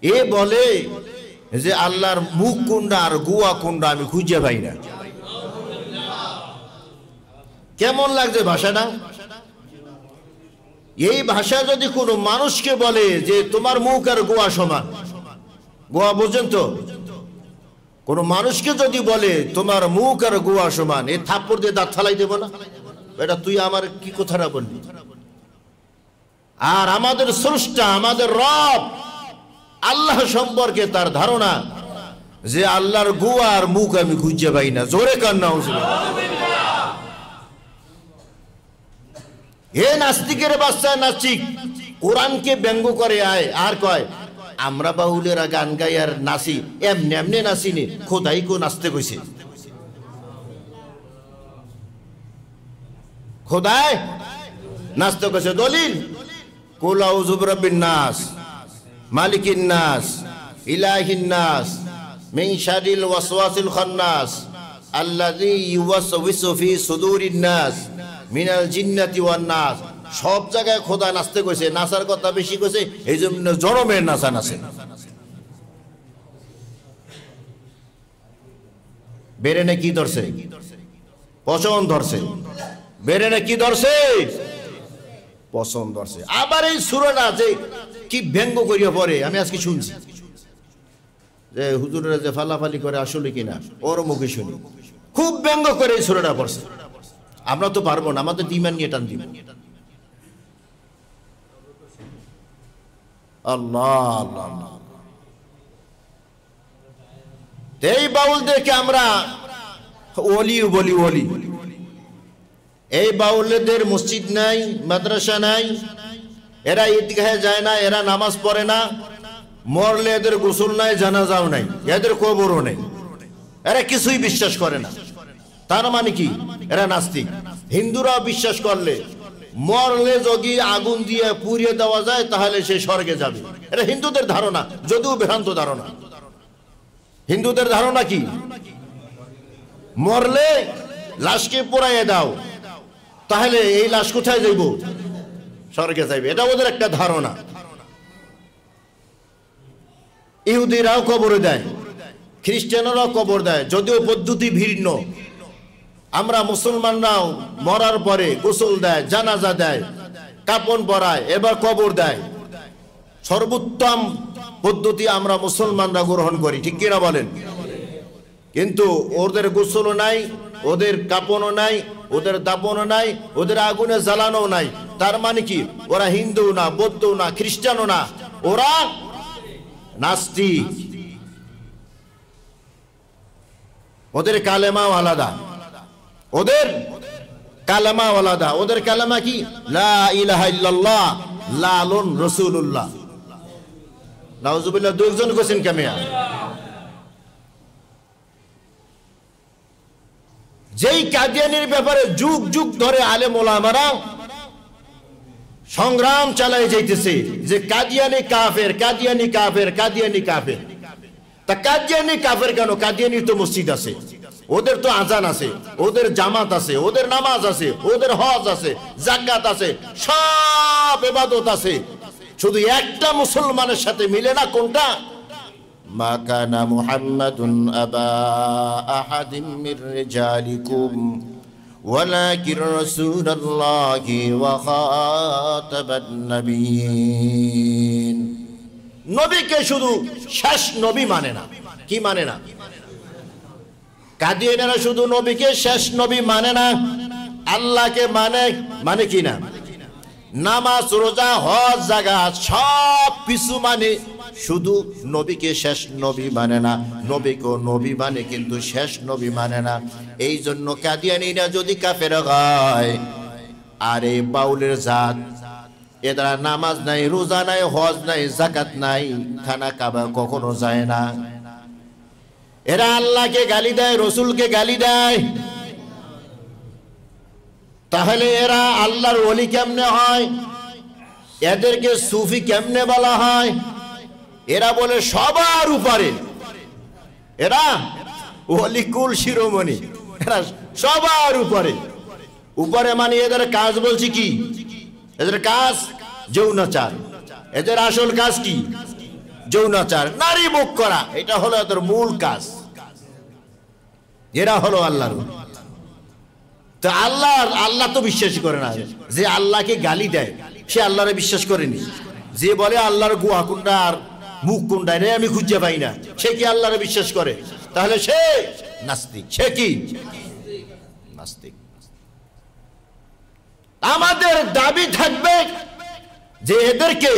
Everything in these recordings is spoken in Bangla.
এ বলে যে আল্লাহর মুখ কোনটা আর গুয়া কোনটা আমি খুঁজে পাই না। কেমন লাগছে ভাষাটা? এই ভাষা যদি কোনো মানুষকে বলে যে তোমার মুখ আর গোয়া সমান, গোয়া বোঝেন তো, কোনো মানুষকে যদি বলে তোমার মুখ আর গোয়া সমান, এ থাপ্পড় দিয়ে দাঁত ফালাই দেব না? এটা তুই আমার কি কথাটা বললি? আর আমাদের স্রষ্টা, আমাদের রব আল্লাহ সম্পর্কে তার ধারণা যে আল্লাহর গোয়া আর মুখ আমি খুঁজে পাই না। জোরে কান্না হচ্ছে। হে নাস্তিকের বাচ্চা নাস্তিক, কোরআনকে ব্যঙ্গ করে আয় আর কয় আমরা বাউলেরা গান গাই আর নাচি, এমনি এমনি নাচিনি, খোদাই কো নাচতে কইছে। খোদাই নাচতে কইছে। দলিল কুল আউযু বিরাব্বিন নাস মালিকিন নাস ইলাহিন নাস মিন শারিল ওয়াসওয়াসিল খান্নাস আল্লাযী ইউওয়াসওয়িসু ফি সুদুরিন নাস মিনাল জিন্নাতি ওয়ান নাস। সব জায়গায় খোদা নাচতে কইছে, নাচার কথা বেশি কইছে, এই জন্য জনমের নাচা নাচে। বেরেনে কি ধরছে? পছন্দ ধরছে। বেরেনে কি ধরছে? পছন্দ ধরছে। আবার এই সূরাটা যে কি ব্যঙ্গ করিয়া পড়ে, আমি আজকে শুনছি যে হুজুরেরা যে ফালাফালি করে আসলে কিনা, ওর মুখে শুনি খুব ব্যঙ্গ করে এই সূরাটা পড়ছে। আমরা তো পারবো না, আমাদের ইমান নিয়ে টান দিব। আল্লাহ আল্লাহ। এই বাউলদেরকে আমরা ওলি বলি, ওলি। এই বাউলদের মসজিদ নাই, মাদ্রাসা নাই, এরা ঈদগাহে যায় না, এরা নামাজ পড়ে না, মরলে এদের গোসল নাই, জানাজাও নাই, এদের কবরও নেই, এরা কিছুই বিশ্বাস করে না। তার মানে কি? এরা নাস্তিক। হিন্দুরা বিশ্বাস করলে মরলে যদি আগুন দিয়ে পুড়িয়ে দেওয়া যায় তাহলে সে স্বর্গে যাবে। এটা হিন্দুদের ধারণা, যদিও ভ্রান্ত ধারণা। হিন্দুদের ধারণা কি? মরলে লাশকে পোড়াইয়ে দাও, তাহলে এই লাশ কোথায় যাইব? স্বর্গে যাইবে। এটা ওদের একটা ধারণা। ইহুদিরাও কবর দেয়, খ্রিস্টানরাও কবর দেয়, যদিও পদ্ধতি ভিন্ন। আমরা মুসলমানরাও মরার পরে গোসল দেয়, জানাজা দেয়, কাপন পরায়, এবার কবর দেয়। সর্বোত্তম পদ্ধতি আমরা মুসলমানরা গ্রহণ করি, ঠিক কিনা বলেন? কিন্তু ওদের গোসলও নাই, ওদের কাপনও নাই, ওদের দাপনও নাই, ওদের আগুনে জ্বালানো নাই। তার মানে কি? ওরা হিন্দু না, বৌদ্ধ না, খ্রিস্টানও না, ওরা নাস্তিক। ওদের কালেমাও আলাদা, ওদের কালেমা আলাদা। ওদের কালেমা কি? লা ইলাহা ইল্লাল্লাহ লালুন রাসূলুল্লাহ। নাউজুবিল্লাহ। দুইজন কইছেন কামিয়া। যেই কাদিয়ানির ব্যাপারে যুগ যুগ ধরে আলেম ওলামারা সংগ্রাম চালায় যাইতেছে যে কাদিয়ানি কাফের, কাদিয়ানি কাফের, কাদিয়ানি কাফের। তা কাদিয়ানি কাফের কেন? কাদিয়ানির তো মসজিদ আছে, ওদের তো আজান আছে, ওদের জামাত আছে, ওদের নামাজ আছে, ওদের হজ আছে, যাকাত আছে, সব ইবাদত আছে। শুধু একটা মুসলমানের সাথে মিলে না। কোনটা? মা কানা মুহাম্মাদুন আবা আহাদিম মির রিজালিকুম ওয়ালাকিন রাসূলুল্লাহি ওয়া খাতাবান নবিয়্যিন। নবীকে শুধু শেষ নবী মানে না। কি মানে না? কাদিয়ানিরা শুধু নবীকে শেষ নবী মানে না, আল্লাহকে মানে। মানে কি না? নামাজ, রোজা, হজ, যাকাত সব কিছু মানে, শুধু নবীকে শেষ নবী মানে না। নবীকে নবী মানে, কিন্তু শেষ নবী মানে না। এই জন্য কাদিয়ানিরা যদি কাফের হয়, আর এই বাউলের জাত, এরা নামাজ নাই, রোজা নাই, হজ নাই, যাকাত নাই, খানা কাবা কখনো যায় না। এরা আল্লাহকে গালি দেয়, রসুলকে গালি দেয়। তাহলে এরা আল্লাহর ওলি কেমনে হয়? এদেরকে সুফি কেমনে বলা হয়? এরা বলে সবার উপরে, এরা ওলিকুল শিরোমণি, এরা সবার উপরে। উপরে মানে এদের কাজ বলছি কি? এদের কাজ যৌনাচার। এদের আসল কাজ কি? যৌনাচার, নারী ভোগ করা, এটা হলো এদের মূল কাজ। এরা হলো আল্লাহর। তো আল্লাহ তো বিশ্বাস করে না। যে আল্লাহকে গালি দেয় সে আল্লাহরে বিশ্বাস করেনি। যে বলে আল্লাহর গুহা কোনটা আর মুখ কোনটা রে আমি খুঁজে পাই না, সে কি আল্লাহরে বিশ্বাস করে? তাহলে সে নাস্তিক। সে কি নাস্তিক? আমাদের দাবি থাকবে যে এদেরকে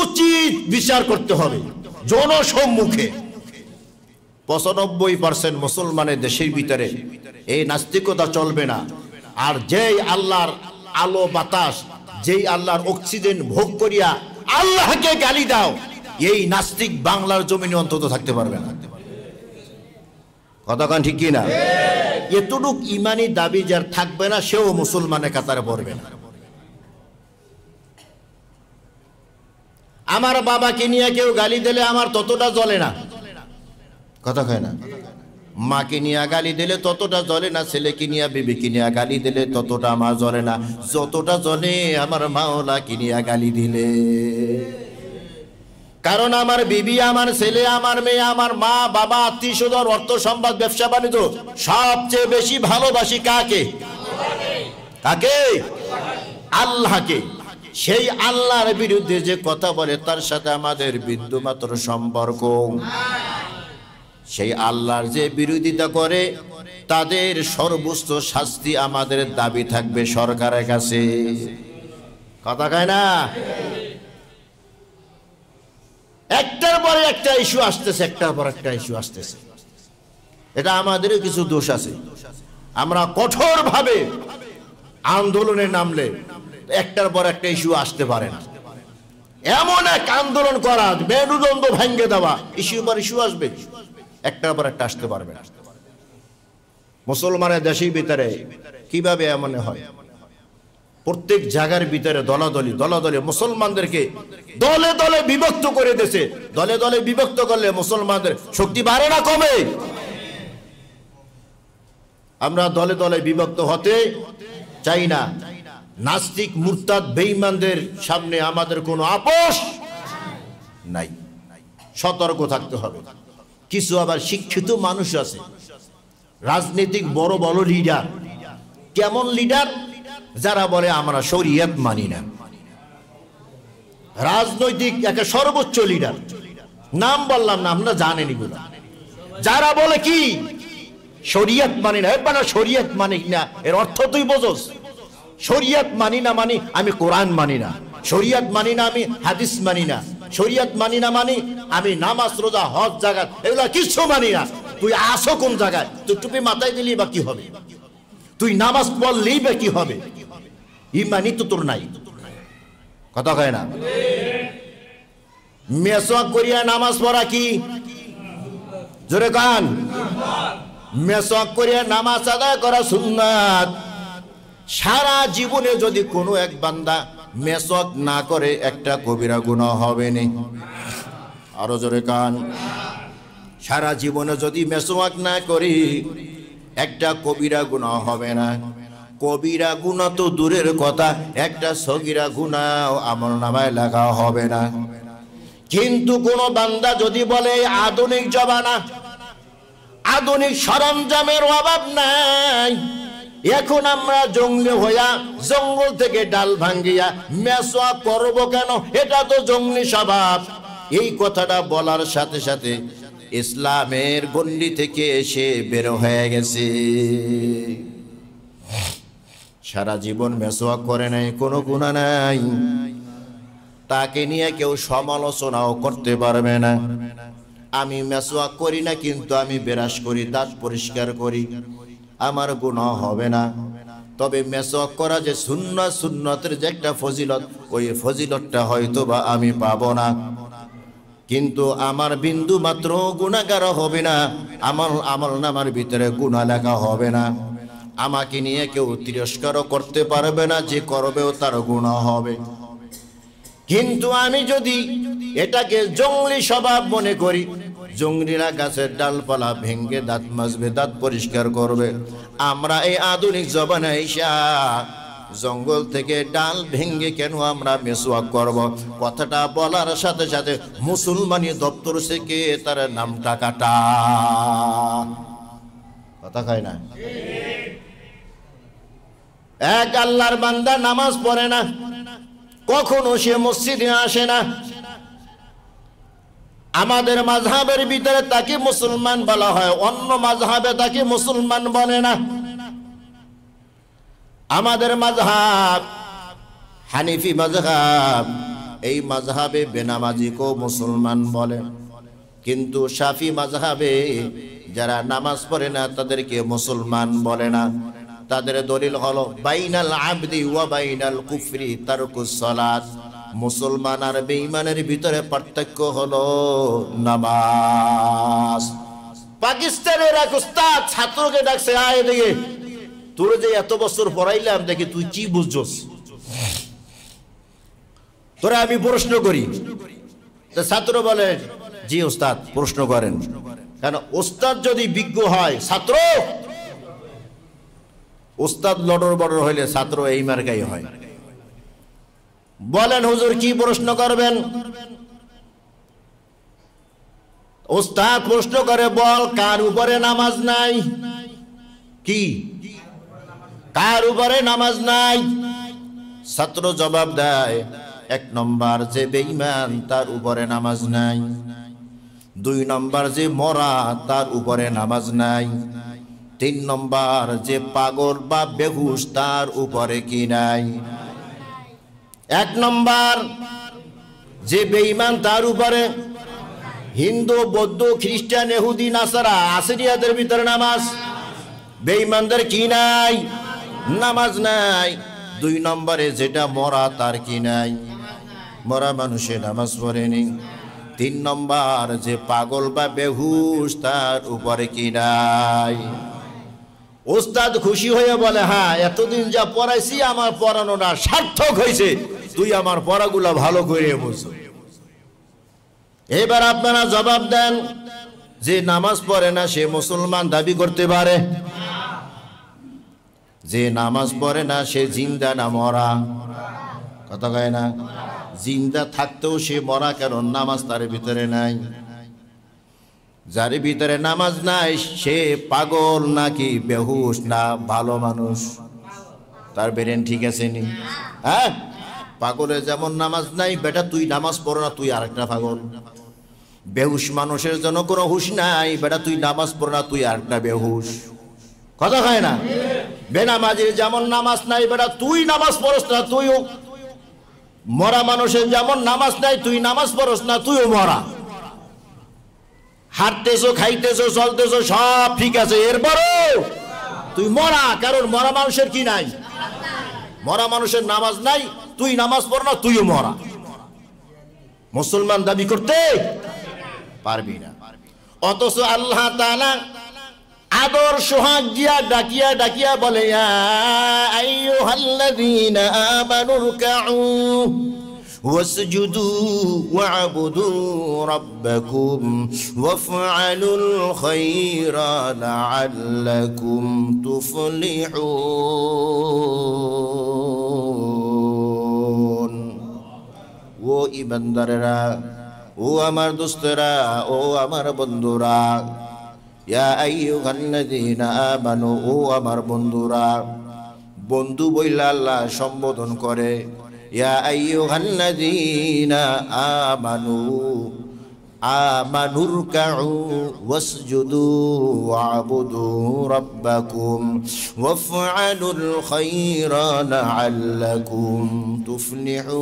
উচিত বিচার করতে হবে জনসম্মুখে। 95% মুসলমানের দেশের ভিতরে এই নাস্তিকতা চলবে না। আর যেই আল্লাহর আলো বাতাস, যেই আল্লাহর অক্সিজেন ভোগ করিয়া আল্লাহকে গালি দাও, এই নাস্তিক বাংলার জমিনে অন্তত থাকতে পারবে না। কথাকান ঠিক কি না? এতটুক ইমানি দাবি যার থাকবে না সেও মুসলমানের কাতারে পড়বে না। আমার বাবাকে নিয়ে কেউ গালি দিলে আমার ততটা জ্বলে না। কথা কয় না? মাকে নিয়ে গালি দিলে ততটা জ্বলে না, ছেলেকে নিয়ে বিবিকে নিয়ে গালি দিলে ততটা আমার জ্বলে না, যতটা জ্বলে আমার মাওলাকে নিয়ে গালি দিলে। কারণ আমার বিবি, আমার ছেলে, আমার মেয়ে, আমার মা বাবা, আত্মীয় স্বজন, অর্থ সম্পদ, ব্যবসা বাণিজ্য সবচেয়ে বেশি ভালোবাসি কাকে? কাকে? আল্লাহকে। সেই আল্লাহর বিরুদ্ধে যে কথা বলে তার সাথে আমাদের বিন্দুমাত্র সম্পর্ক। সেই আল্লাহর যে বিরোধিতা করে তাদের সর্বোচ্চ শাস্তি আমাদের দাবি থাকবে সরকারের কাছে। কথা কয় না? একটার পরে একটা ইস্যু আসতেছে, একটার পর একটা ইস্যু আসতেছে। এটা আমাদেরও কিছু দোষ আছে। আমরা কঠোরভাবে আন্দোলনে নামলে একটার পর একটা ইস্যু আসতে পারে না। এমন এক আন্দোলন করা, মেরুদণ্ড ভেঙে দেওয়া, ইস্যু পর ইস্যু আসবে, একটার পর একটা আসতে পারবে না। মুসলমানের দেশের ভিতরে কিভাবে এমন হয়? প্রত্যেক জায়গার ভিতরে দলাদলি দলাদলি মুসলমানদেরকে দলে দলে বিভক্ত করে দিয়েছে। দলে দলে বিভক্ত করলে মুসলমানদের শক্তি বাড়ে না কমে? আমরা দলে দলে বিভক্ত হতে চাই না। নাস্তিক মুরতাদ বেঈমানদের সামনে আমাদের কোনো আপোষ নাই। সতর্ক থাকতে হবে। কিছু আবার শিক্ষিত মানুষ আছে, রাজনৈতিক বড় বড় লিডার। কেমন লিডার? যারা বলে আমরা শরীয়ত মানি না। রাজনৈতিক একটা সর্বোচ্চ লিডার, নাম বললাম না, আপনারা জানেন এগুলো। যারা বলে কি শরীয়ত মানি না, এবার শরীয়ত মানি না, এর অর্থ তুই বোঝস? শরীয়ত মানি না মানি আমি কোরআন মানি না, শরীয়ত মানি না আমি হাদিস মানি না, শরীয়ত মানি না মানি আমি নামাজ রোজা হজ জাকাত এগুলা কিছু মানি না। তুই আসো কোন জায়গায়? তুই টুপি মাথায় দিলি বা কি হবে? তুই নামাজ পড়লেই বা কি হবে? ইমানই তো তোর নাই। কথা কয় না? মেসওয়াক করিয়া নামাজ পড়া কি? জোরে কান। মেসওয়াক করিয়া নামাজ আদায় করা সুন্নাত। সারা জীবনে যদি কোনো এক বান্দা মেসওয়াক না করে একটা কবিরা গুনাহ হবে না। আরো জোরে কান। সারা জীবনে যদি মেসওয়াক না করি একটা কবিরা গুনাহ হবে না। কবিরা গুনাহ তো দূরের কথা, একটা সগীরা গুনাহ আমলনামায় লেখা হবে না। কিন্তু কোন বান্দা যদি বলে আধুনিক জমানা, আধুনিক সরঞ্জামের অভাব নাই, এখন আমরা জঙ্গলি হইয়া জঙ্গল থেকে ডাল ভাঙ্গিয়া মেসওয়াক করব কেন? এটা তো জঙ্গলি স্বভাব। এই কথাটা বলার সাথে সাথে ইসলামের গণ্ডি থেকে এসে বের হয়ে গেছে। সারা জীবন মেসওয়াক করে নাই, কোনো গুনাহ নাই, তাকে নিয়ে কেউ সমালোচনাও করতে পারবে না। আমি মেসওয়াক করি না কিন্তু আমি ব্রাশ করি, দাঁত পরিষ্কার করি, আমার গুনাহ হবে না। তবে মেসওয়াক করা যে সুন্নাত, সুন্নতের যে একটা ফজিলত, ওই ফজিলতটা হয়তো বা আমি পাবো না। কিন্তু আমার বিন্দু মাত্র গুনাহগার হবে না, আমার আমলনামার ভিতরে গুনাহ লেখা হবে না। আমাকে নিয়ে কেউ তিরস্কারও করতে পারবে না, যে করবেও তার গুনাহ হবে। কিন্তু আমি যদি এটাকে জঙ্গলি স্বভাব মনে করি, জঙ্গলিরা গাছের ডালপালা ভেঙ্গে দাঁত মাজবে, দাঁত পরিষ্কার করবে, আমরা এই আধুনিক জমানায় এসে জঙ্গল থেকে ডাল ভেঙ্গে কেন আমরা মেসওয়াক করব? কথাটা বলার সাথে সাথে মুসলমানি দপ্তর থেকে তার নামটা কাটা। কথা কয় না? এক আল্লাহর বান্দা নামাজ পড়ে না, কখনো সে মসজিদে আসে না, আমাদের মাযহাবের ভিতরে তাকে মুসলমান বলা হয়, অন্য মাযহাবে তাকে মুসলমান বলে না। আমাদের মাযহাব হানিফি মাযহাব, এই মাযহাবে বেনামাজিকেও মুসলমান বলে, কিন্তু শাফি মাযহাবে যারা নামাজ পড়ে না তাদেরকে মুসলমান বলে না। তাদের দলিল হলো বাইনাল আবদি ওয়া বাইনাল কুফরি তারকুস সালাত। মুসলমান আর বেঈমানের ভিতরে পার্থক্য হলো নামাজ। পাকিস্তানের এক উস্তাদ ছাত্রকে ডাকছে, আয় দেখে তোর যে এত বছর পড়াইলাম, দেখি তুই কি বুঝছস, তোরা আমি প্রশ্ন করি। তো ছাত্র বলে, জি উস্তাদ প্রশ্ন করেন। কারণ উস্তাদ যদি বিজ্ঞ হয়, ছাত্র উস্তাদ লড়র বড়র হইলে ছাত্র এই মার্কাই হয়। বলেন হুজুর কি প্রশ্ন করবেন? উস্তাদ প্রশ্ন করে, বল কার উপরে নামাজ নাই? কি কার উপরে নামাজ নাই? ছাত্র জবাব দেয়, এক নম্বর যে বেঈমান তার উপরে নামাজ নাই, দুই নম্বর যে মরা তার উপরে নামাজ নাই, তিন নম্বর যে পাগল বা বেহুশ তার উপরে কি নাই? এক নম্বর যে বেঈমান তার উপরে। হিন্দু বৌদ্ধ খ্রিস্টান ইহুদি নাসারা আসরিয়াদের ভিতরে নামাজ, বেঈমানদের কি নাই? নামাজ নাই। দুই নম্বরে যেটা মরা তার কি নাই? মরা মানুষে নামাজ পড়েনি। তিন নম্বর যে পাগল বা বেহুশ তার উপরে কি নাই? ওস্তাদ খুশি হয়ে বলে, হ্যাঁ এতদিন যা পড়াইছি আমার পড়ানোটা সার্থক হয়েছে, তুই আমার পড়াগুলা ভালো করে বুঝ। এবার আপনারা জবাব দেন, যে নামাজ পড়ে না সে মুসলমান দাবি করতে পারে? যে নামাজ পড়ে না সে জিন্দা না মরা? কথা কয় না? জিন্দা থাকতেও সে মরা, কারণ নামাজ তার ভিতরে নাই। যার ভিতরে নামাজ নাই সে পাগল নাকি বেহুশ না ভালো মানুষ? তার ব্রেন ঠিক আছে নি? হ্যাঁ, পাগলের যেমন নামাজ নাই, বেটা তুই নামাজ পড়ো না, তুই আরেকটা পাগল। বেহুশ মানুষের জন্য কোনো হুশ নাই, বেটা তুই নামাজ পড়ো না, তুই আরেকটা বেহুশ। কথা হয় না? বেনামাজির যেমন নামাজ নাই, বেটা তুই নামাজ পড়স না, তুইও মরা। মানুষের যেমন নামাজ নাই, তুই নামাজ পড়স না, তুইও মরা। হাঁটতেছো, খাইতেছো, চলতেছো সব ঠিক আছে, এরপরও তুই মরা, কারণ মরা মানুষের কি নাই? মরা মানুষের নামাজ নাই, তুই নামাজ পড় না, তুইও মরা। মুসলমান দাবি করতে পারবি না। অথচ আল্লাহ তাআলা আদর সোহাগ দিয়া ডাকিয়া ডাকিয়া বলে, ইয়া আইয়ুহাল্লাযীনা আমানু রুকউ ওয়াসজুদু ওয়া'বুদু রাব্বাকুম ওয়াফআলুল খায়রা লা'আল্লাকুম তুফলিহুন। ও ইমানদারেরা, ও আমার দোস্তরা, ও আমার বন্ধুরা, ইয়া আইয়ুহাল্লাযীনা আমানু, ও আমার বন্ধুরা। বন্ধু বইলা আল্লাহ সম্বোধন করে, ইয়া আইয়ুহাল্লাযীনা আমানু আমানুর কাউ ওয়াসজুদু ওয়া'বুদু রাব্বাকুম ওয়াফআলুল খায়রা লা'আল্লাকুম তুফলিহুন।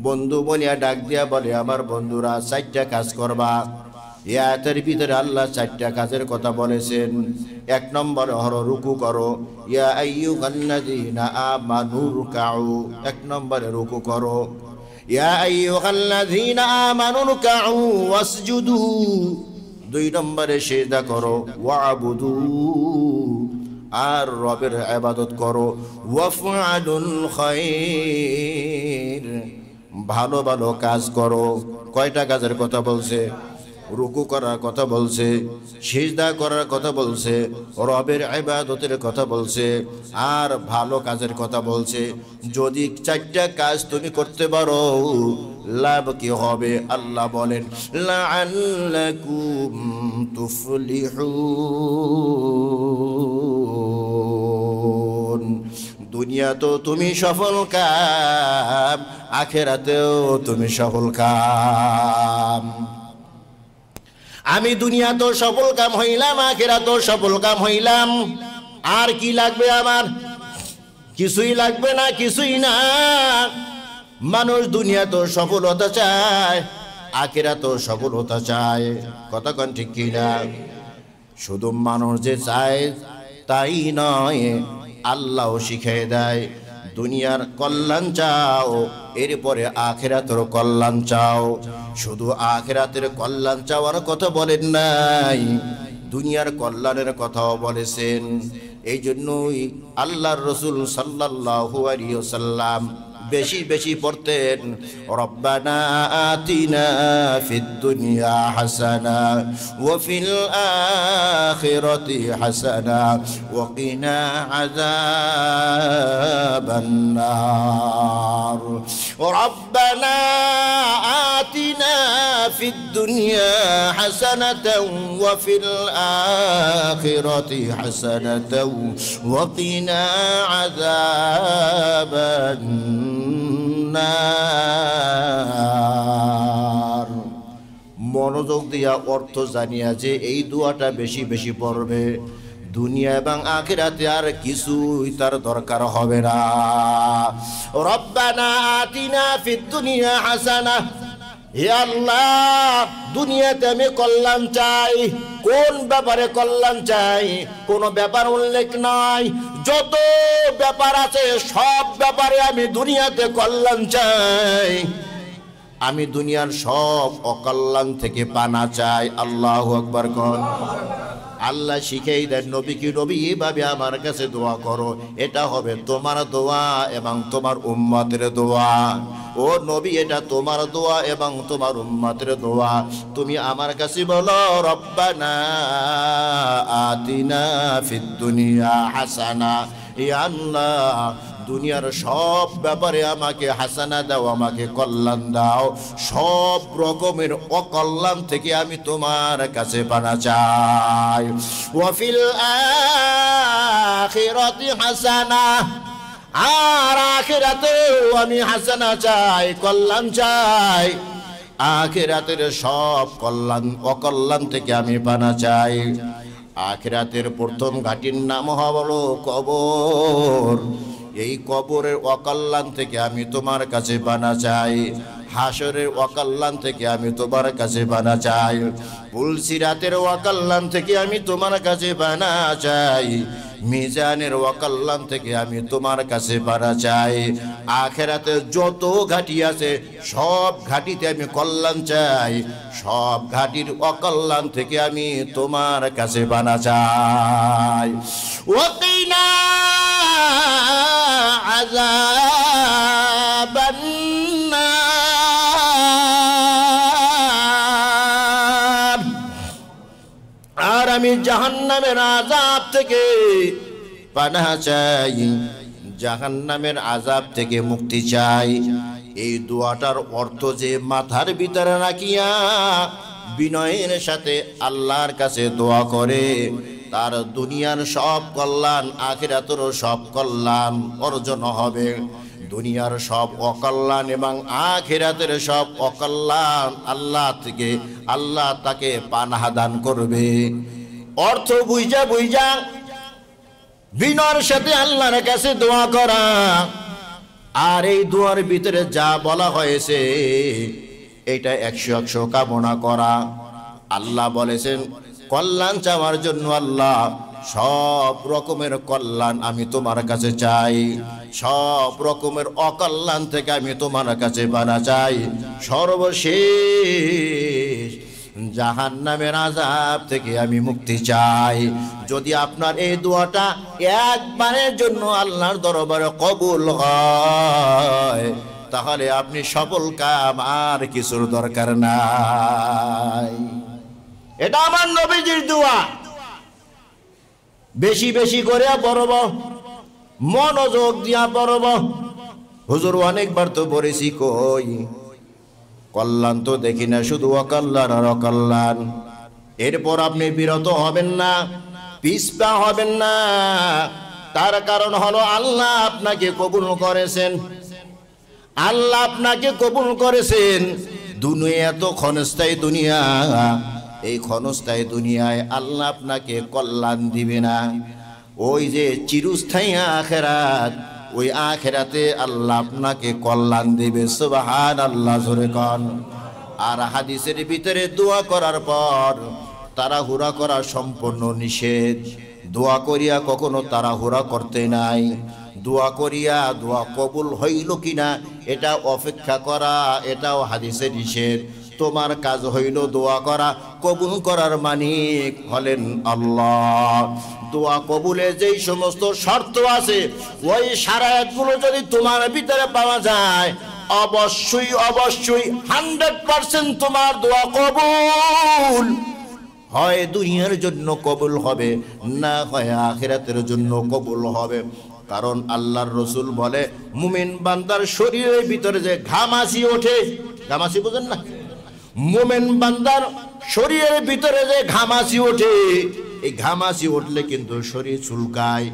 বন্ধু বলিয়া ডাক দিয়া বলে, আমার বন্ধুরা চারটা কাজ করবা। এই আয়াতের ভিতরে আল্লাহ চারটা কাজের কথা বলেছেন। এক নম্বর হলো রুকু করো, ইয়া আইয়ুহাল্লাযীনা আমানু রুকউ, এক নম্বরে রুকু করো। ইয়া আইয়ুহাল্লাযীনা আমানু রুকউ ওয়াসজুদু, দুই নম্বরে সিজদা করো। ওয়া'বুদু, আর রবের ইবাদত করো। ওয়াফআলুল খায়র, ভালো ভালো কাজ করো। কয়টা কাজের কথা বলছে? রুকু করার কথা বলছে, সিজদা করার কথা বলছে, রবের ইবাদতের কথা বলছে, আর ভালো কাজের কথা বলছে। যদি চারটা কাজ তুমি করতে পারো, লাভ কি হবে? আল্লাহ বলেন লাআল্লাকুম তুফলিহুন। দুনিয়া তো তুমি সফল কাম, আখিরাতেও তুমি সফল কাম। আমি দুনিয়া তো সফল কাম হইলাম, আখিরাতেও সফল কাম হইলাম, আর কি লাগবে আমার? কিছুই লাগবে না, কিছুই না। মানুষ দুনিয়া তো সফলতা চায়, আখিরাতেও সফলতা চায়। কথা কোন ঠিক কিনা? শুধু মানুষ যে চায় তাই নয়, আল্লাহও শিখিয়ে দেয় দুনিয়ার কল্যাণ চাও, এরপরে আখিরাতের কল্যাণ চাও। শুধু আখিরাতের কল্যাণ চাওয়ার কথা বলেন নাই, দুনিয়ার কল্যাণের কথাও বলেছেন। এই জন্যই আল্লাহর রাসূল সাল্লাল্লাহু আলাইহি ওয়াসাল্লাম বেশি বেশি পড়তেন রব্বানা আতিনা ফিদ দুনিয়া হাসানা ওয়া ফিল আখিরাতি হাসানা ওয়া কিনা আযাবান নার। রব্বানা আতিনা ফিদ দুনিয়া হাসানাতাও ওয়া ফিল আখিরাতি হাসানাতাও ওয়া কিনা আযাবান নার। মনোযোগ দিয়া অর্থ জানিয়া যে এই দোয়াটা বেশি বেশি পড়বে, দুনিয়া এবং আখিরাতে আর কিছুই তার দরকার হবে না। রব্বানা আতিনা ফিদ দুনিয়া হাসানা। হে আল্লাহ, দুনিয়াতে আমি কল্যাণ চাই। কোন ব্যাপারে কল্যাণ চাই? কোন ব্যাপার উল্লেখ নাই। যত ব্যাপার আছে সব ব্যাপারে আমি দুনিয়াতে কল্যাণ চাই। আমি দুনিয়ার সব অকল্যাণ থেকে পানা চাই। আল্লাহু আকবার কোন। আল্লাহ শিখাই দেন নবীকে, নবী এভাবে আমার কাছে দোয়া করো, এটা হবে তোমার দোয়া এবং তোমার উম্মতের দোয়া। ও নবী, এটা তোমার দোয়া এবং তোমার উম্মতের দোয়া। তুমি আমার কাছে বলো রব্বানা আতিনা ফিদ দুনিয়া হাসানা। ইয়া আল্লাহ, দুনিয়ার সব ব্যাপারে আমাকে হাসানা দাও, আমাকে কল্যাণ দাও। সব রকমের অকল্যাণ থেকে আমি তোমার কাছে পানা চাই। ওয়া ফিল আখিরাতি হাসানা। আর আখিরাতেও আমি হাসানা চাই, কল্যাণ চাই। আখিরাতের সব কল্যাণ অকল্যাণ থেকে আমি পানা চাই। আখিরাতের প্রথম ঘাটির নাম হলো কবর। এই কবরের অকল্যাণ থেকে আমি তোমার কাছে পানা চাই। হাসরের অকল্যাণ থেকে আমি তোমার কাছে পানা চাই। পুলসিরাতের অকল্যাণ থেকে আমি তোমার কাছে পানা চাই। মিজানের অকল্যাণ থেকে আমি তোমার কাছে পানা চাই। আখিরাতে যত ঘাটি আছে সব ঘাটিতে আমি কল্যাণ চাই। সব ঘাটির অকল্যাণ থেকে আমি তোমার কাছে পানা চাই। ওয়াকিনা আযাবান নার। আর আমি জাহান্নামের আযাব থেকে পানাহ চাই, জাহান্নামের আযাব থেকে মুক্তি চাই। এই দোয়াটার অর্থ যে মাথার ভিতরে রাখিয়া বিনয়ের সাথে আল্লাহর কাছে দোয়া করে, তার দুনিয়ার সব কল্যাণ আখিরাতেরও সব কল্যাণ অর্জন হবে। দুনিয়ার সব অকল্যাণ এবং আখিরাতের সব অকল্যাণ আল্লাহ তাকে পানাহ দান করবে। অর্থ বুঝা বুঝা বিনয়ের সাথে আল্লাহর কাছে দোয়া করা। আর এই দোয়ার ভিতরে যা বলা হয়েছে এটা 100 কামনা করা। আল্লাহ বলেছেন কল্যাণ চাওয়ার জন্য আল্লাহ সব রকমের কল্যাণ আমি তোমার কাছে চাই। সব রকমের অকল্যাণ থেকে আমি তোমার কাছে পানা চাই। সর্বশেষ জাহান্নামের আযাব থেকে আমি মুক্তি চাই। যদি আপনার এই দোয়াটা একবারের জন্য আল্লাহর দরবারে কবুল হয়, তাহলে আপনি সফল কাম, আর কিছুর দরকার নাই। এটা আমার নবীজির দোয়া। বেশি বেশি করে পড়ব, মনোযোগ দিয়া পড়ব। হুজুর অনেকবার তো পড়েছি, কই কল্যাণ তো দেখি না, শুধু অকল্যাণ আর অকল্যাণ। এরপর আপনি বিরত হবেন না, পিছপা হবেন না। তার কারণ হলো আল্লাহ আপনাকে কবুল করেছেন, আল্লাহ আপনাকে কবুল করেছেন। দুনিয়া এত ক্ষণস্থায়ী দুনিয়া, এই ক্ষণস্থায়ী দুনিয়ায় আল্লাহ আপনাকে কল্যাণ দিবে না। ওই যে চিরস্থায়ী আখিরাত, ওই আখিরাতে আল্লাহ আপনাকে কল্যাণ দিবে। সুবহানাল্লাহ, জোরে কোন। আর হাদিসের ভিতরে দোয়া করার পর তাড়াহুড়া করা সম্পূর্ণ নিষেধ। দোয়া করিয়া কখনো তাড়াহুড়া করতে নাই। দোয়া করিয়া দোয়া কবুল হইল কিনা এটা অপেক্ষা করা, এটাও হাদিসে নিষেধ। তোমার কাজ হইল দোয়া করা, কবুল করার মালিক হলেন আল্লাহ। দোয়া কবুলে যেই সমস্ত শর্ত আছে, ওই শারায়াতগুলো যদি তোমার ভিতরে পাওয়া যায়, অবশ্যই অবশ্যই 100% তোমার দোয়া কবুল হয়। দুনিয়ার জন্য কবুল হবে, না হয় আখিরাতের জন্য কবুল হবে। কারণ আল্লাহর রসুল বলে, মুমিন বান্দার শরীরের ভিতরে যে ঘামাচি ওঠে, ঘামাচি বুঝেন না? মুমিন বান্দার শরীরের ভিতরে যে ঘামাচি ওঠে, এই ঘামাচি উঠলে কিন্তু শরীর চুলকায়।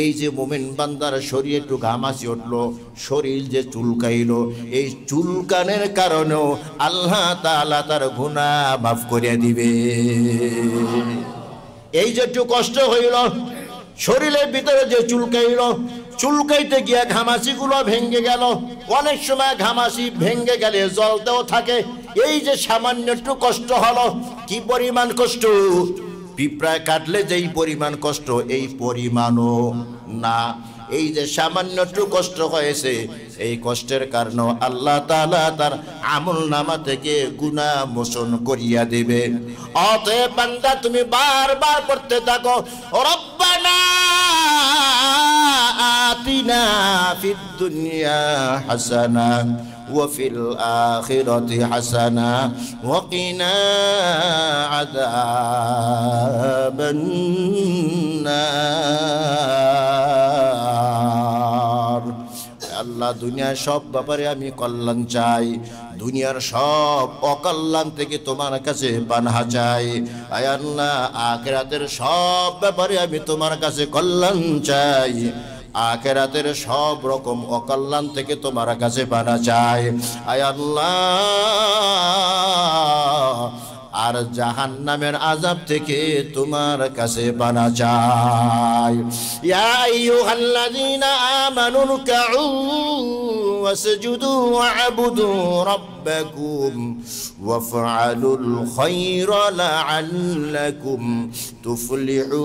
এই যে মুমিন বান্দার শরীরে একটু ঘামাচি উঠলো, শরীর যে চুলকাইলো, এই চুলকানের কারণেও আল্লাহ তাআলা তার গুনাহ মাফ করে দিবে। এই যে একটু কষ্ট হইল, শরীরের ভিতরে যে চুলকাইলো, চুলকাইতে গিয়া ঘামাচিগুলো ভেঙে গেল। অনেক সময় ঘামাচি ভেঙে গেলে জ্বলতেও থাকে। এই যে সামান্য একটু কষ্ট হলো, কি পরিমাণ কষ্ট! পিঁপড়ায় কাটলে যেই পরিমাণ কষ্ট, এই পরিমাণও না। এই যে সামান্য একটু কষ্ট হয়েছে, এই কষ্টের কারণে আল্লাহ তাআলা তার আমল নামা থেকে গুনাহ মোচন করিয়া দেবে। অতএব বান্দা তুমি বারবার পড়তে থাকো, রব্বানা আতিনা ফিদ দুনিয়া হাসানা ওয়া ফিল আখিরাতি হাসানা ওয়া কিনা আযাবান নার। আল্লাহ, দুনিয়ার সব ব্যাপারে আমি কল্যাণ চাই, দুনিয়ার সব অকল্যাণ থেকে তোমার কাছে পানাহ চাই। আয় আল্লাহ, আখিরাতের সব ব্যাপারে আমি তোমার কাছে কল্যাণ চাই, আখিরাতের সব রকম অকল্যাণ থেকে তোমার কাছে পানাহ চাই। আয় আল্লাহ, আর জাহান্নামের আযাব থেকে তোমার কাছে পানাহ চাই। ইয়া আইয়ুহাল্লাযীনা আমানু রুকউ ওয়াসজুদু ওয়া'বুদু রাব্বাকুম ওয়াফআলুল খায়রা লা'আল্লাকুম তুফলিহুন।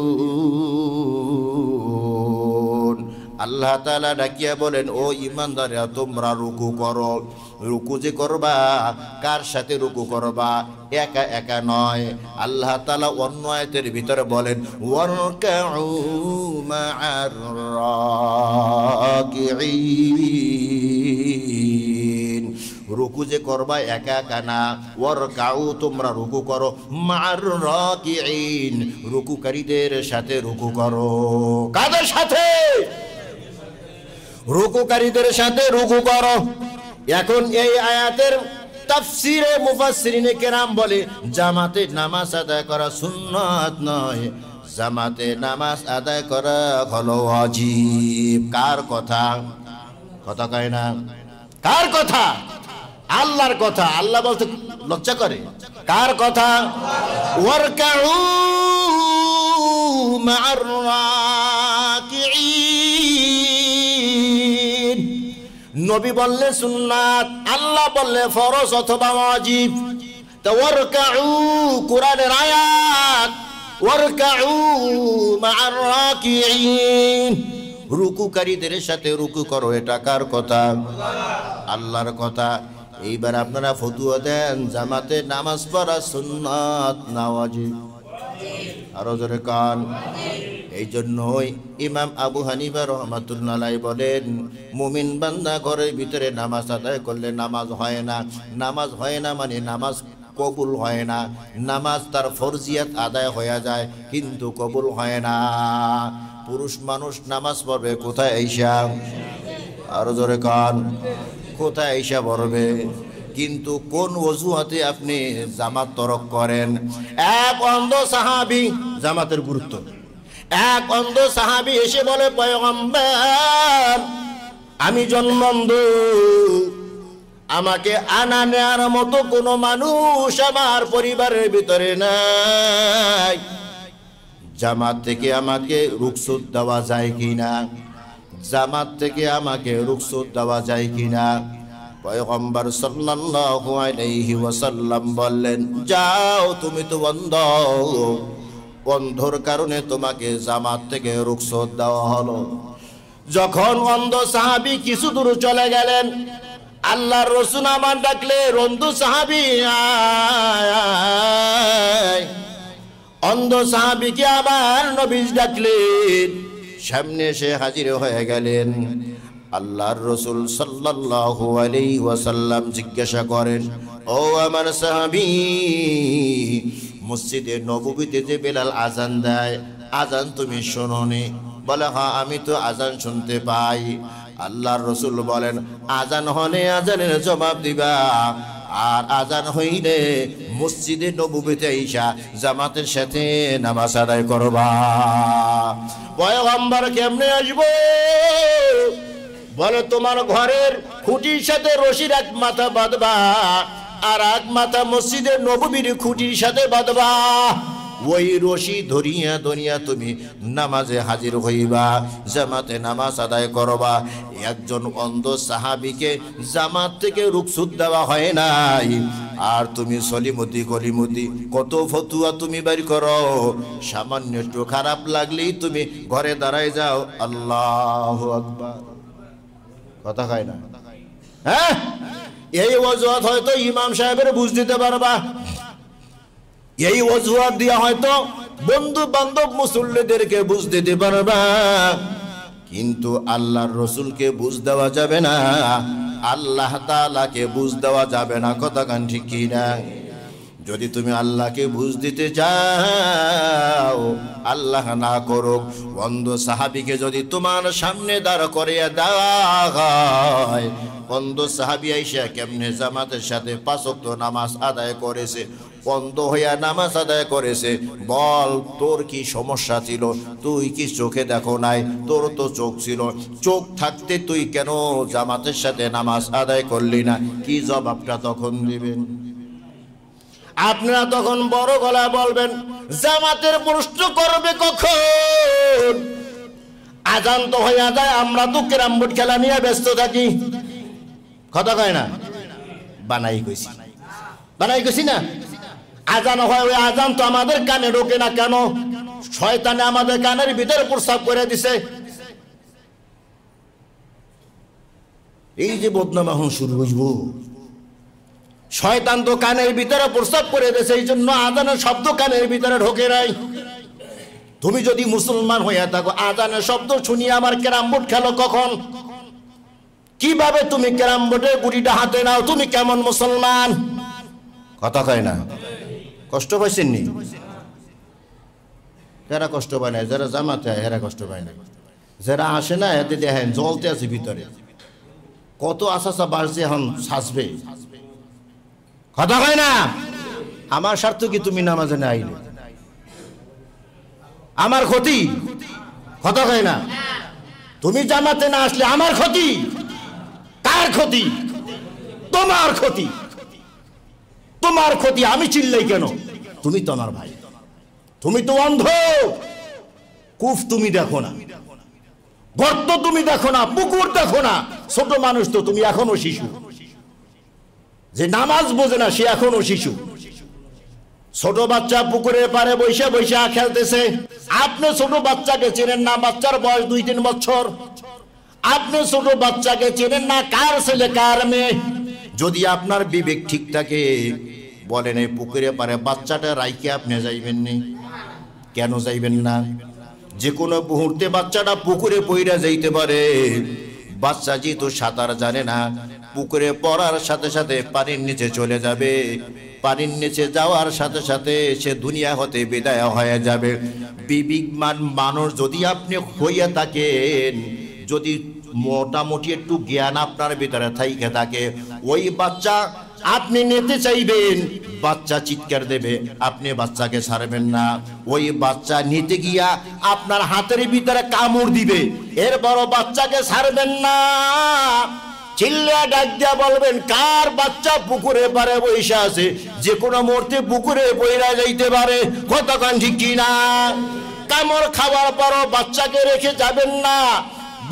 আল্লাহ তাআলা ডাকিয়া বলেন, ও ঈমানদাররা, তোমরা রুকু করো। রুকু যে করবা, কার সাথে রুকু করবা? একা একা নয়। আল্লাহ তাআলা অন্য আয়াতের ভিতরে বলেন, ওয়ারকাউ মা'আর রাকিঈন। রুকু যে করবা একা একা না, ওয়ারকাউ, তোমরা রুকু করো, মা'আর রাকিঈন, রুকুকারীদের সাথে রুকু করো। কাদের সাথে? রুকুকারীদের সাথে রুকু করো। এখন এই আয়াতের তাফসীরে মুফাসসিরিনে কেরাম বলে, জামাতে নামাজ আদায় করা সুন্নাত নয়, জামাতে নামাজ আদায় করা হলো ওয়াজিব। কার কথা? কথা কয় না। কার কথা? আল্লাহর কথা। আল্লাহ বলতে লজ্জা করে? কার কথা? ওয়ারকাউ মা'আর রাকিঈন। নবী বললে সুন্নাত, আল্লাহ বললে ফরজ অথবা ওয়াজিব। তো ওয়ারকাউ কুরআনের আয়াত, ওয়ারকাউ মা'আর রাকিঈন, রুকুকারীদের সাথে রুকু করো। এটা কার কথা? আল্লাহর কথা। এইবার আপনারা ফতোয়া দেন, জামাতে নামাজ পড়া সুন্নাত না ওয়াজিব? আরো জোরে কান। এই জন্যই ইমাম আবু হানিফা রাহমাতুল্লাহ আলাইহি বলেন, মুমিন বান্দা ঘরের ভিতরে নামাজ আদায় করলে নামাজ হয় না। নামাজ হয় না মানে নামাজ কবুল হয় না। নামাজ তার ফরজিয়াত আদায় হয়ে যায় কিন্তু কবুল হয় না। পুরুষ মানুষ নামাজ পড়বে কোথায় আইসা? আরো জোরে কান, কোথায় আইসা পড়বে? কিন্তু কোন অজুহাতে আপনি জামাত তরক করেন? এক অন্ধ সাহাবী, জামাতের গুরুত্ব, এক অন্ধ সাহাবী এসে বলে, পয়গম্বর আমি জন্মন্ধ, আমাকে আনা নেয়ার মতো কোনো মানুষ আমার পরিবারের ভিতরে নাই, জামাত থেকে আমাকে রুখসত দেওয়া যায় কিনা? জামাত থেকে আমাকে রুখসত দেওয়া যায় কিনা? পয়গম্বর সাল্লাল্লাহু আলাইহি ওয়াসাল্লাম বললেন, যাও, তুমি তো অন্ধ, অন্ধর কারণে তোমাকে জামাত থেকে রুখসত দেওয়া হলো। যখন অন্ধ সাহাবী কিছু দূর চলে গেলেন, আল্লাহর রাসূল আমার ডাকলেন, অন্ধ সাহাবী আয়। অন্ধ সাহাবীকে আবার নবী ডাকলেন, সামনে এসে হাজির হয়ে গেলেন। আল্লাহর রাসূল সাল্লাল্লাহু আলাইহি ওয়াসাল্লাম জিজ্ঞাসা করেন, ও আমার সাহাবী, মসজিদে নববীতে যে বেলাল আজান দেয়, আজান তুমি শোনোনি? বলে, হ্যাঁ আমি তো আজান শুনতে পাই। আল্লাহর রাসূল বলেন, আজান হলে আজানের জবাব দিবা, আর আজান হইলে মসজিদে নববীতে আইসা জামাতের সাথে নামাজ আদায় করবা। পয়গম্বর কেমনে আসবো? বলে, তোমার ঘরের খুঁটির সাথে রশির এক মাথা বাঁধবা, আর এক মাথা মসজিদের নববীর খুঁটির সাথে বাঁধবা। ওই রশি ধরিয়া ধরিয়া তুমি নামাজে হাজির হইবা, জামাতে নামাজ আদায় করবা। একজন অন্ধ সাহাবীকে জামাত থেকে রুখসত দেওয়া হয় নাই, আর তুমি সলিমতি কলিমতি কত ফতুয়া তুমি বের করো। সামান্য একটু খারাপ লাগলেই তুমি ঘরে দাঁড়ায় যাও, আল্লাহু আকবার। কথা কয় না? হ্যাঁ, এই ওয়াজত হয়তো ইমাম সাহেবের বুঝ দিতে পারবা, এই অজুহাত দিয়া হয়তো বন্ধু বান্ধব মুসল্লিদেরকে বুঝ দিতে পারবা, কিন্তু আল্লাহর রাসূলকে বুঝ দেওয়া যাবে না, আল্লাহ তাআলাকে বুঝ দেওয়া যাবে না। কথা কান ঠিক কি না? যদি তুমি আল্লাহকে বুঝ দিতে চাও, আল্লাহ না করুক, অন্ধ সাহাবীকে যদি তোমার সামনে দাঁড় করিয়ে দেওয়া হয়, অন্ধ সাহাবী আইসা কেমনে জামাতের সাথে 5 ওয়াক্ত নামাজ আদায় করেছে, অন্ধ হইয়া নামাজ আদায় করেছে, বল তোর কি সমস্যা ছিল? তুই কি চোখে দেখো নাই? তোর তো চোখ ছিল, চোখ থাকতে তুই কেন জামাতের সাথে নামাজ আদায় করলি না? কি জবাবটা তখন দিবেন? আপনারা তখন বড় গলা বলবেন, জামাতের প্রশ্ন করবে কখন? আজান তো হইয়া যায়, আমরা তো ক্যারাম বোর্ড খেলা নিয়ে ব্যস্ত থাকি। কথা কয় না? বানাই কইছি না? আজান হয়, ওই আজান তো আমাদের কানে ঢোকে না কেন? শয়তানে আমাদের কানের ভিতরে প্রস্রাব করে দিছে। এই যে বদনাম এখন শুরু হইব, শয়তান তো কানের ভিতরে প্রস্রাব করে দিয়েছে, এই জন্য আজানের শব্দ কানের ভিতরে ঢোকে নাই। তুমি যদি মুসলমান হইয়া থাকো, আজানের শব্দ শুনিয়ে আমার ক্যারাম বোর্ড খেলো কখন? কিভাবে তুমি ক্যারাম বোর্ডের গুটিটা হাতে নাও? তুমি কেমন মুসলমান? কথা কয় না? কষ্ট পাইছেন নি? যারা কষ্ট পায় না, যারা জামাতে হয় এরা কষ্ট পায় না, যারা আসে না এতে দেখেন জ্বলতে আছে ভিতরে, কত আশা বাড়ছে, এখন সাজবে। কথা কয় না? আমার স্বার্থ কি তুমি নামাজে না আইলে? আমার ক্ষতি? কথা কয় না? তুমি জামাতে না আসলে আমার ক্ষতি। কার ক্ষতি? তোমার ক্ষতি। তোমার ক্ষতি। আমি চিল্লাই কেন? তুমি তো আমার ভাই, তুমি তো অন্ধ। কূপ তুমি দেখো না, গর্ত তুমি দেখো না, পুকুর দেখো না। ছোট মানুষ তো তুমি এখনো শিশু, যে নামাজ বোঝে না সে এখনো শিশু। ছোট বাচ্চা পুকুরের পারে বসে বসে খেলতেছে, আপনি ছোট বাচ্চাকে চেনেন না, বাচ্চার বয়স 2-3 বছর। আপনি ছোট বাচ্চাকে চেনেন না কার ছেলে কার মেয়ে। যদি আপনার বিবেক ঠিক থাকে, বলেন এই পুকুরে পারে বাচ্চাটা রাইকে আপনি যাইবেন নি? কেন যাইবেন না? যে কোনো মুহূর্তে বাচ্চাটা পুকুরে পইরা যাইতে পারে। বাচ্চা যেহেতু সাঁতার জানে না, পুকুরে পড়ার সাথে সাথে পানির নিচে চলে যাবে, পানির নিচে যাওয়ার সাথে সাথে সে দুনিয়া হতে বিদায় হয়ে যাবে। বিবেকমান মানুষ যদি আপনি হইয়া থাকেন, যদি মোটামুটি একটু জ্ঞান আপনার ভিতরে থাইকে থাকে, ওই বাচ্চা আপনি নিতে চাইবেন, বাচ্চা চিৎকার দেবে, আপনি বাচ্চাকে ছাড়বেন না। ওই বাচ্চা নিতে গিয়া আপনার হাতের ভিতরে কামড় দিবে, এর বড় বাচ্চাকে ছাড়বেন না। চিল্লা ডাক দিয়া বলবেন, কার বাচ্চা পুকুরে পারে বসে আছে, যে কোনো মুহূর্তে পুকুরে পইরা যাইতে পারে। কতক্ষণ ঠিক কিনা? কামড় খাওয়ার পরও বাচ্চাকে রেখে যাবেন না,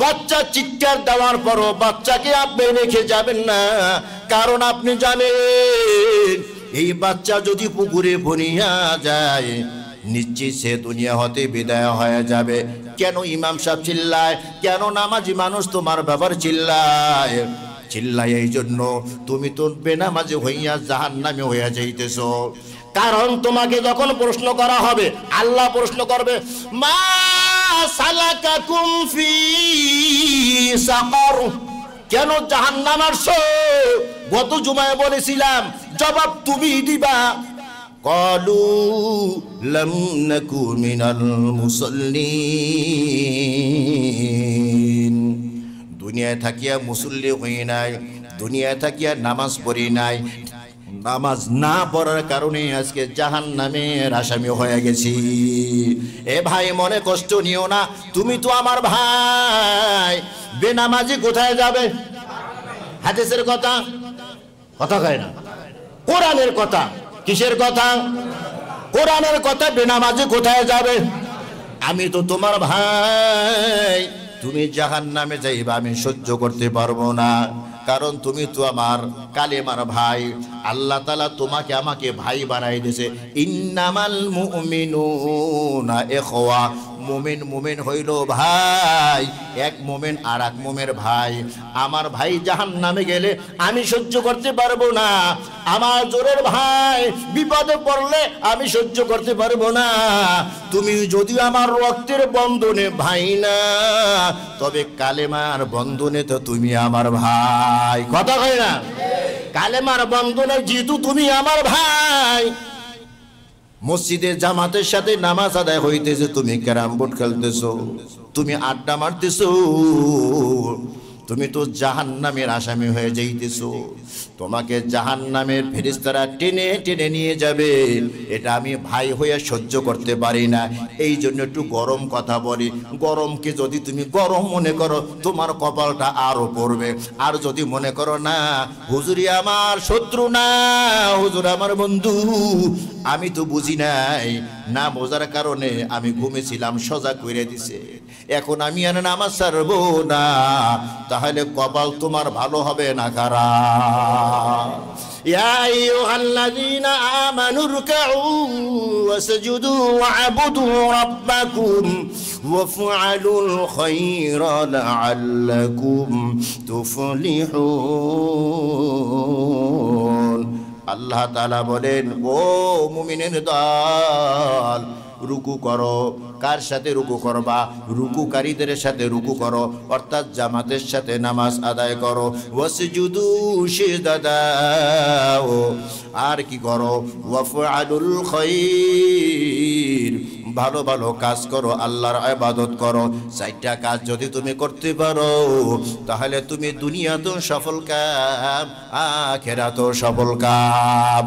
বাচ্চা চিৎকার দেওয়ার পরও বাচ্চাকে আপনি রেখে যাবেন না। কারণ আপনি জানেন এই বাচ্চা যদি পুকুরে পড়িয়া যায়, নিশ্চিত সে দুনিয়া হতে বিদায় হয়ে যাবে। কেন ইমাম সাহেব চিল্লায়? কেন নামাজি মানুষ তোমার ব্যাপার চিল্লায়? চিল্লায় এই জন্য, তুমি তো বেনামাজি হইয়া জাহান্নামে হইয়া যাইতেছো। কারণ তোমাকে যখন প্রশ্ন করা হবে, আল্লাহ প্রশ্ন করবে, মা সালাকাকুম ফি সাকার, কেন জাহান্নামে আসছো? গত জুমায় বলেছিলাম, জবাব তুমি দিবা। ক্বালু লাম নাকু মিনাল মুসাল্লিন, দুনিয়ায় থাকিয়া মুসল্লি হই নাই, দুনিয়ায় থাকিয়া নামাজ পড়ি নাই, নামাজ না পড়ার কারণে আজকে জাহান্নামের আসামি হয়ে গেছি। এ ভাই, মনে কষ্ট নিও না, তুমি তো আমার ভাই। বেনামাজি কোথায় যাবে? হাদিসের কথা, কথা কয় না, কোরআনের কথা। কিসের কথা? কোরআনের কথা। বেনামাজি কোথায় যাবে? আমি তো তোমার ভাই, তুমি জাহান্নামে যাইবা, আমি সহ্য করতে পারবো না। কারণ তুমি তো আমার কালেমার ভাই। আল্লাহ তাআলা তোমাকে আমাকে ভাই বানাই দিয়েছে। ইন্নামাল মুমিনুনা ইখওয়া, মুমিন মুমিন হইল ভাই, এক মুমিন আর এক মুমিনের ভাই। আমার ভাই জাহান্নামে গেলে আমি সহ্য করতে পারবো না, আমার জোরের ভাই বিপদে পড়লে আমি সহ্য করতে পারবো না। তুমি যদিও আমার রক্তের বন্ধনে ভাই না, তবে কালেমার বন্ধনে তো তুমি আমার ভাই। কথা কয় না? কালেমার বন্ধনে যেহেতু তুমি আমার ভাই, মসজিদে জামাতের সাথে নামাজ আদায় হইতেছে, তুমি ক্যারাম বোর্ড খেলতেছো, তুমি আড্ডা মারতেছো, তুমি তো জাহান্নামের আসামি হয়ে যাইতেছো। তোমাকে জাহান্নামের ফেরেশতারা টেনে টেনে নিয়ে যাবে। এটা আমি ভাই হয়ে সহ্য করতে পারি না। এই জন্য একটু গরম কথা বলি। গরমকে যদি তুমি গরম মনে করো, তোমার কপালটা আরো পড়বে। আর যদি মনে করো না, হুজুরি আমার শত্রু না, হুজুর আমার বন্ধু, আমি তো বুঝি নাই, না বোঝার কারণে আমি ঘুমেছিলাম, সজাগ করে দিছে, এখন আমি আর নামাজ ছাড়বো না, তাহলে কপাল তোমার ভালো হবে না খারাপ। ইয়া আইয়ুহাল্লাযীনা আমানু রুকউ ওয়াসজুদু ওয়া'বুদু রাব্বাকুম ওয়াফআলুল খায়রা লা'আল্লাকুম তুফলিহুন। আল্লাহ তাআলা বলেন, ও মুমিনের দল, রুকু করো। কার সাথে রুকু করবা? রুকুকারীদের সাথে রুকু করো, অর্থাৎ জামাতের সাথে নামাজ আদায় করো। ওয়াসজুদু, সিজদা দাও। আর কি করো? ওয়াফআলুল খায়র, ভালো ভালো কাজ করো, আল্লাহর ইবাদত করো। চারটা কাজ যদি তুমি করতে পারো, তাহলে তুমি দুনিয়াতেও সফল কাম, আখিরাতেও সফল কাম।